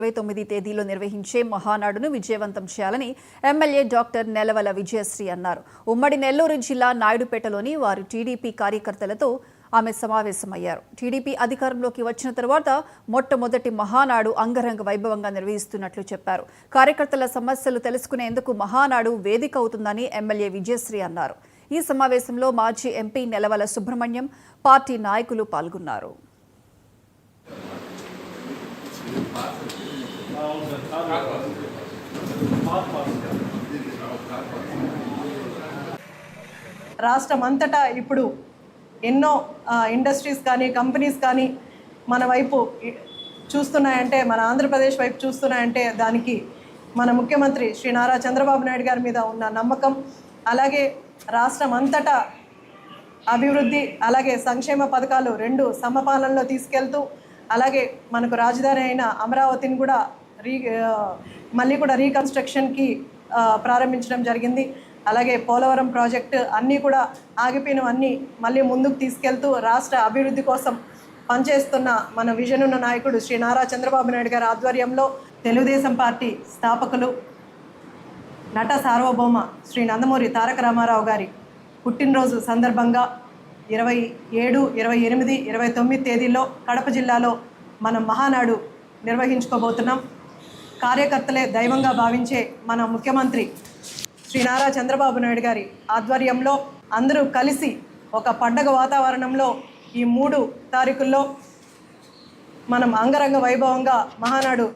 29 తేదీలో నిర్వహించే మహానాడును విజయవంతం చేయాలని ఎమ్మెల్యే డాక్టర్ నెలవల విజయశ్రీ అన్నారు. ఉమ్మడి నెల్లూరు జిల్లా నాయుడుపేటలోని వారు టీడీపీ కార్యకర్తలతో ఆమె సమావేశమయ్యారు. టీడీపీ అధికారంలోకి వచ్చిన తర్వాత మొట్టమొదటి మహానాడు అంగరంగ వైభవంగా నిర్వహిస్తున్నట్లు చెప్పారు. కార్యకర్తల సమస్యలు తెలుసుకునేందుకు మహానాడు వేదిక అవుతుందని ఎమ్మెల్యే విజయశ్రీ అన్నారు. ఈ సమావేశంలో మాజీ ఎంపీ నెలవల సుబ్రహ్మణ్యం, పార్టీ నాయకులు పాల్గొన్నారు. రాష్ట్రమంతటా ఇప్పుడు ఎన్నో ఇండస్ట్రీస్ కానీ కంపెనీస్ కానీ మన వైపు చూస్తున్నాయంటే, మన ఆంధ్రప్రదేశ్ వైపు చూస్తున్నాయంటే దానికి మన ముఖ్యమంత్రి శ్రీ నారా చంద్రబాబు నాయుడు గారి మీద ఉన్న నమ్మకం, అలాగే రాష్ట్రం అంతటా అభివృద్ధి అలాగే సంక్షేమ పథకాలు రెండు సమపాలనలో తీసుకెళ్తూ, అలాగే మనకు రాజధాని అయిన అమరావతిని కూడా మళ్ళీ కూడా రీకన్స్ట్రక్షన్కి ప్రారంభించడం జరిగింది. అలాగే పోలవరం ప్రాజెక్టు అన్నీ కూడా ఆగిపోయినవన్నీ మళ్ళీ ముందుకు తీసుకెళ్తూ రాష్ట్ర అభివృద్ధి కోసం పనిచేస్తున్న మన విజన్ ఉన్న నాయకుడు శ్రీ నారా చంద్రబాబు నాయుడు గారి ఆధ్వర్యంలో తెలుగుదేశం పార్టీ స్థాపకులు నట సార్వభౌమ శ్రీ నందమూరి తారక రామారావు గారి పుట్టినరోజు సందర్భంగా 27, 28, 29 తేదీల్లో కడప జిల్లాలో మనం మహానాడు నిర్వహించుకోబోతున్నాం. కార్యకర్తలే దైవంగా భావించే మన ముఖ్యమంత్రి శ్రీ నారా చంద్రబాబు నాయుడు గారి ఆధ్వర్యంలో అందరూ కలిసి ఒక పండగ వాతావరణంలో ఈ 3 తారీఖుల్లో మనం అంగరంగ వైభవంగా మహానాడు